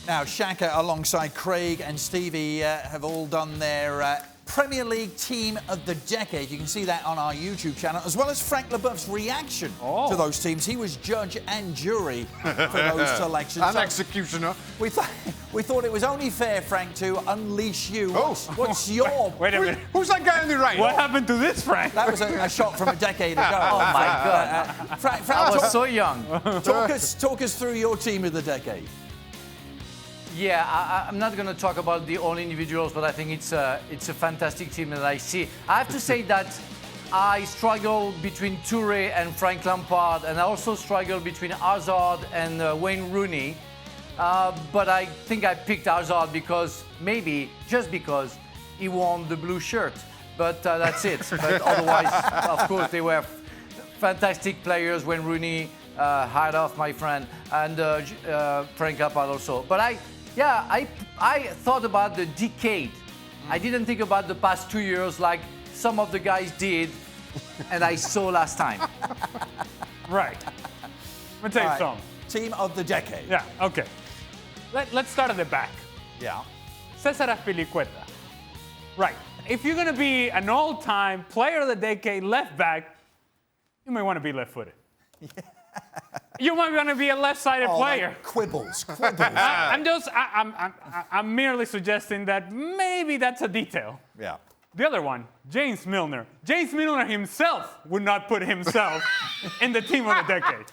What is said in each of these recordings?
Now, Shaka alongside Craig and Stevie have all done their Premier League Team of the Decade. You can see that on our YouTube channel, as well as Frank Leboeuf's reaction to those teams. He was judge and jury for those selections. And executioner. We thought it was only fair, Frank, to unleash you. What's your... Wait a minute. Who's that guy on the right? What happened to this, Frank? That was a shot from a decade ago. Oh, my God. Frank, I was so young. Talk us through your Team of the Decade. Yeah, I'm not going to talk about the all individuals, but I think it's a fantastic team that I see. I have to say that I struggle between Toure and Frank Lampard, and I also struggle between Hazard and Wayne Rooney. But I think I picked Hazard just because he won the blue shirt. But that's it. But otherwise, of course, they were fantastic players. Wayne Rooney, hard off, my friend, and Frank Lampard also. But I thought about the decade. I didn't think about the past 2 years like some of the guys did, and I saw last time. Right. Let me tell you something. Team of the Decade. Yeah, okay. Let's start at the back. Yeah. César Azpilicueta. Right. If you're going to be an all-time player of the decade left back, you may want to be left-footed. Yeah. You might want to be a left-sided player. Like quibbles. I'm merely suggesting that maybe that's a detail. Yeah. The other one, James Milner. James Milner himself would not put himself in the Team of the Decade.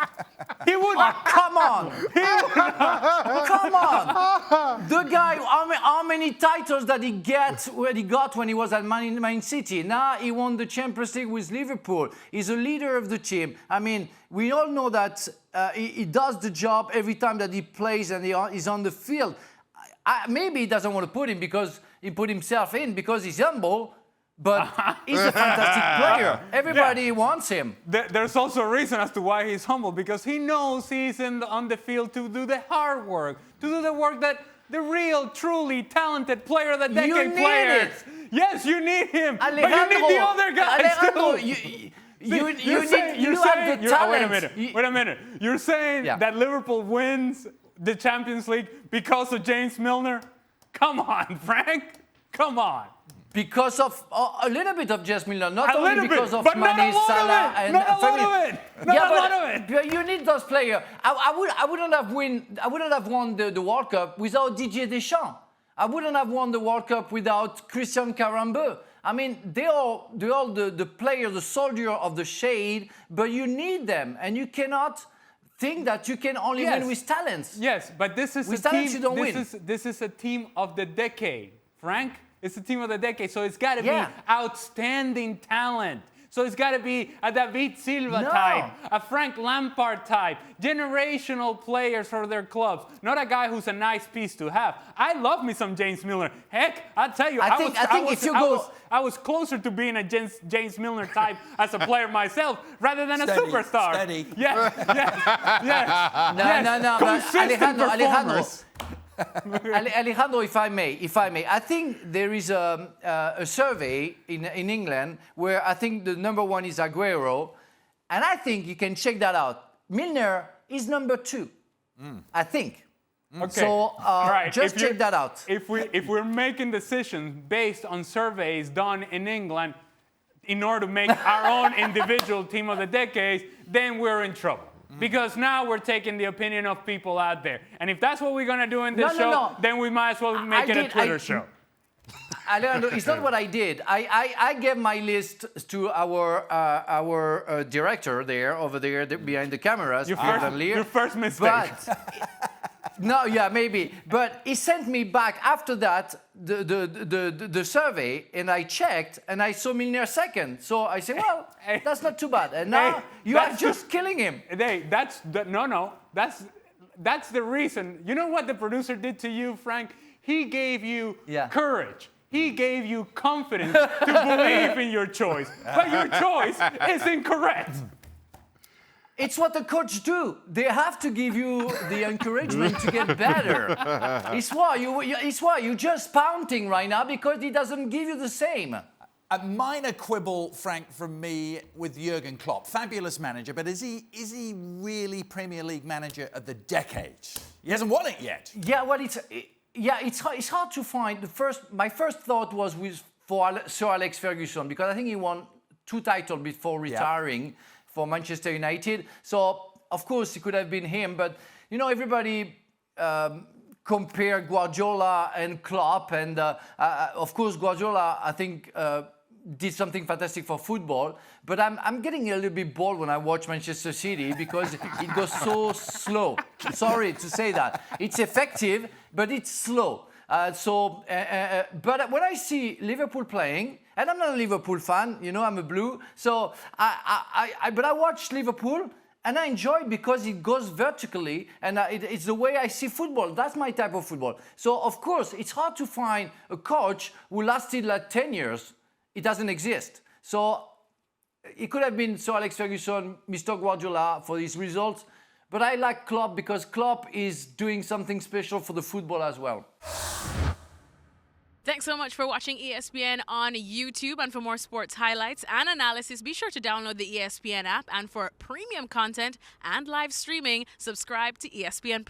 He would not. Oh, come on. He would not. Come on. The guy, how many titles that he got when he was at Man City? Now he won the Champions League with Liverpool. He's a leader of the team. I mean, we all know that he does the job every time that he plays and he's on the field. Maybe he doesn't want to put him because he put himself in because he's humble, but he's a fantastic player. Everybody wants him. There's also a reason as to why he's humble, because he knows he's on the field to do the hard work, to do the work that the real, truly talented player of the decade players. Yes, you need him, Alejandro, but you need the other guys Alejandro, too. You have the talent. Wait a minute. You're saying that Liverpool wins the Champions League because of James Milner? Come on, Frank. Come on. Because of a little bit of James Milner, not a only because of Mane, Salah, and not a lot of it. Not a lot of it. But you need those players. I wouldn't have won the World Cup without Didier Deschamps. I wouldn't have won the World Cup without Christian Pulisic. I mean, they're all the players, the soldier of the shade, but you need them, and you cannot think that you can only win with talents. Yes, but this is with a talents team. You don't win. This is a team of the decade, Frank. It's the team of the decade, so it's got to be outstanding talent. So it's got to be a David Silva type, a Frank Lampard type, generational players for their clubs, not a guy who's a nice piece to have. I love me some James Milner. Heck, I'll tell you, I was closer to being a James Milner type as a player myself rather than a superstar. Steady. Yes. No. Consistent Alejandro. Alejandro, if I may, I think there is a survey in England where I think the number one is Aguero, and I think you can check that out. Milner is number 2, I think. Okay. So just check that out. If we're making decisions based on surveys done in England in order to make our own individual team of the decade, then we're in trouble. Because now we're taking the opinion of people out there. And if that's what we're going to do in this show, then we might as well make it a Twitter show. Alejandro, it's not what I did. I gave my list to our director over there behind the cameras. Your first mistake. Maybe. But he sent me back after that the survey, and I checked, and I saw Milner second. So I said, well, that's not too bad. And now you are just killing him. That's the reason. You know what the producer did to you, Frank? He gave you courage. He gave you confidence to believe in your choice. But your choice is incorrect. It's what the coach do. They have to give you the encouragement to get better. It's why you're just pouting right now because he doesn't give you the same. A minor quibble, Frank, from me with Jurgen Klopp. Fabulous manager, but is he really Premier League manager of the decade? He hasn't won it yet. Yeah, well, it's hard to find. My first thought was for Sir Alex Ferguson, because I think he won 2 titles before retiring for Manchester United. So of course it could have been him, but you know, everybody compare Guardiola and Klopp, and of course Guardiola, I think, did something fantastic for football, but I'm getting a little bit bored when I watch Manchester City because it goes so slow. Sorry to say that. It's effective, but it's slow. But when I see Liverpool playing, and I'm not a Liverpool fan, you know, I'm a blue, so but I watch Liverpool and I enjoy it because it goes vertically, and it's the way I see football. That's my type of football. So of course, it's hard to find a coach who lasted like 10 years. It doesn't exist. So it could have been Sir Alex Ferguson, Mr. Guardiola for these results. But I like Klopp because Klopp is doing something special for the football as well. Thanks so much for watching ESPN on YouTube. And for more sports highlights and analysis, be sure to download the ESPN app. And for premium content and live streaming, subscribe to ESPN+.